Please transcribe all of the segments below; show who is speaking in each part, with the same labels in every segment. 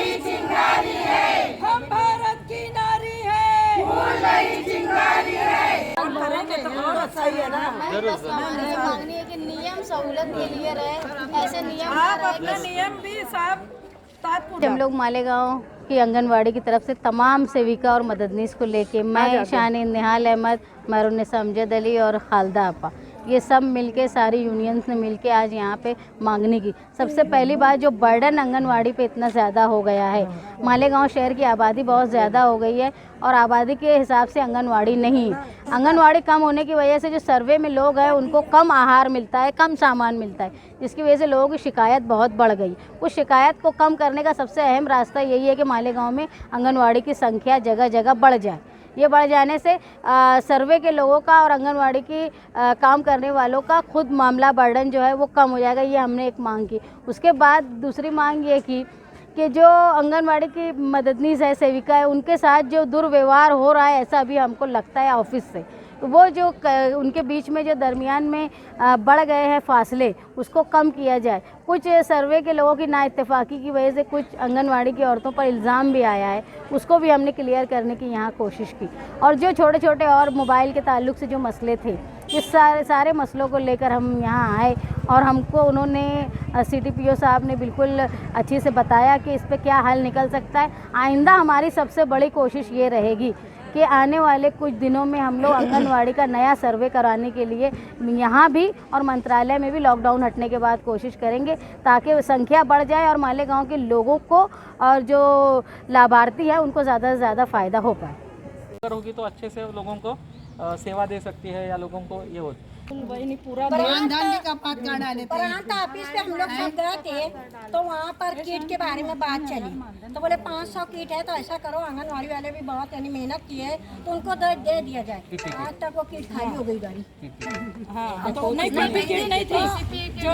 Speaker 1: नहीं चिंगारी है, हम भारत की नारी है, फूल नहीं चिंगारी है।
Speaker 2: करेंगे तो और सही है ना।
Speaker 3: बस मांगनी है कि नियम सहूलत के लिए रहे, ऐसे नियम
Speaker 2: आप अपना नियम भी साफ
Speaker 4: हम लोग मालेगांव की आंगनवाड़ी की तरफ से तमाम सेविका और मददनीस को लेके मैं शानी निहाल अहमद, महरूनिसा अमजद अली और खालदा आपा, ये सब मिलके सारी यूनियंस ने मिलके आज यहाँ पे मांगनी की। सबसे पहली बात, जो बर्डन आंगनवाड़ी पे इतना ज़्यादा हो गया है, मालेगांव शहर की आबादी बहुत ज़्यादा हो गई है और आबादी के हिसाब से आंगनवाड़ी नहीं। आंगनवाड़ी कम होने की वजह से जो सर्वे में लोग हैं उनको कम आहार मिलता है, कम सामान मिलता है, जिसकी वजह से लोगों की शिकायत बहुत बढ़ गई। उस शिकायत को कम करने का सबसे अहम रास्ता यही है कि मालेगांव में आंगनवाड़ी की संख्या जगह जगह बढ़ जाए। ये बढ़ जाने से सर्वे के लोगों का और आंगनवाड़ी की काम करने वालों का खुद मामला बर्डन जो है वो कम हो जाएगा। ये हमने एक मांग की। उसके बाद दूसरी मांग ये की कि जो आंगनवाड़ी की मददनीस है, सेविका है, उनके साथ जो दुर्व्यवहार हो रहा है, ऐसा अभी हमको लगता है ऑफिस से, तो वो जो उनके बीच में जो दरमियान में बढ़ गए हैं फासले, उसको कम किया जाए। कुछ सर्वे के लोगों की नाइत्तेफाकी की वजह से कुछ आंगनवाड़ी की औरतों पर इल्ज़ाम भी आया है, उसको भी हमने क्लियर करने की यहाँ कोशिश की। और जो छोटे छोटे और मोबाइल के ताल्लुक से जो मसले थे, इस सारे मसलों को लेकर हम यहाँ आए और हमको उन्होंने CTPO साहब ने बिल्कुल अच्छे से बताया कि इस पर क्या हल निकल सकता है। आइंदा हमारी सबसे बड़ी कोशिश ये रहेगी कि आने वाले कुछ दिनों में हम लोग आंगनवाड़ी का नया सर्वे कराने के लिए यहाँ भी और मंत्रालय में भी लॉकडाउन हटने के बाद कोशिश करेंगे, ताकि संख्या बढ़ जाए और मालेगांव के लोगों को और जो लाभार्थी हैं उनको ज़्यादा से ज़्यादा फ़ायदा हो पाए।
Speaker 5: अगर होगी तो अच्छे से लोगों को सेवा दे सकती है या लोगों को ये हो
Speaker 2: पूरा
Speaker 6: प्रांत ऑफिस पे हम लोग सब गए थे, तो वहाँ पर किट के बारे में बात चली, तो बोले 500 किट है, तो ऐसा करो, आंगनवाड़ी वाले भी बहुत यानी मेहनत की है, तो उनको दे दिया जाए। आज तक वो किट खाली हो गई गाड़ी।
Speaker 2: हाँ, तो नहीं किट नहीं थी, जो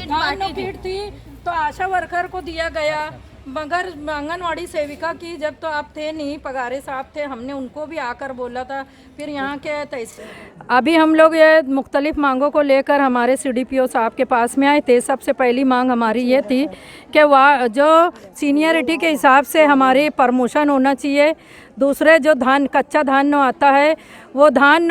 Speaker 2: धान किट थी तो आशा वर्कर को दिया गया, मगर आंगनवाड़ी सेविका की जब तो आप थे नहीं, पगारे साहब थे, हमने उनको भी आकर बोला था। फिर यहाँ के तहसील अभी हम लोग ये मुख्तलिफ मांगों को लेकर हमारे CDPO साहब के पास में आए थे। सबसे पहली मांग हमारी ये थी कि वह जो सीनियरिटी के हिसाब से हमारी प्रमोशन होना चाहिए। दूसरे जो धान, कच्चा धान आता है, वो धान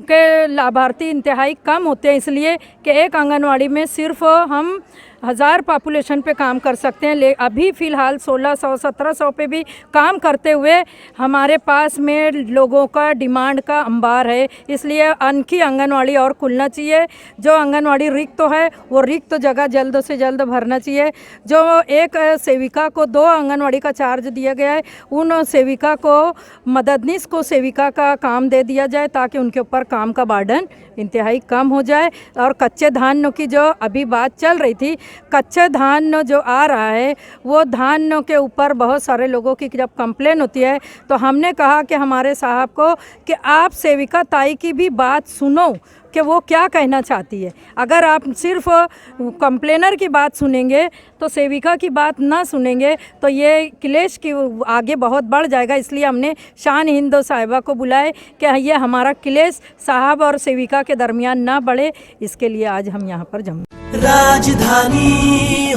Speaker 2: के लाभार्थी इंतहाई कम होते हैं, इसलिए कि एक आंगनवाड़ी में सिर्फ हम 1000 पॉपुलेशन पे काम कर सकते हैं। अभी फ़िलहाल 1600-1700 पे भी काम करते हुए हमारे पास में लोगों का डिमांड का अंबार है, इसलिए अनकी आंगनवाड़ी और खुलना चाहिए। जो आंगनवाड़ी रिक्त है वो रिक्त जगह जल्द से जल्द भरना चाहिए। जो एक सेविका को 2 आंगनवाड़ी का चार्ज दिया गया है, उन सेविका को, मददनीस को सेविका का काम दे दिया जाए, ताकि उनके ऊपर काम का बर्डन इंतहाई कम हो जाए। और कच्चे धान की जो अभी बात चल रही थी, कच्चे धान जो आ रहा है, वो धान के ऊपर बहुत सारे लोगों की जब कंप्लेन होती है, तो हमने कहा कि हमारे साहब को कि आप सेविका ताई की भी बात सुनो कि वो क्या कहना चाहती है। अगर आप सिर्फ कंप्लेनर की बात सुनेंगे, तो सेविका की बात ना सुनेंगे, तो ये क्लेश की आगे बहुत बढ़ जाएगा। इसलिए हमने शान हिंद साहिबा को बुलाए कि ये हमारा क्लेश साहब और सेविका के दरमियान ना बढ़े, इसके लिए आज हम यहाँ पर जम।
Speaker 7: राजधानी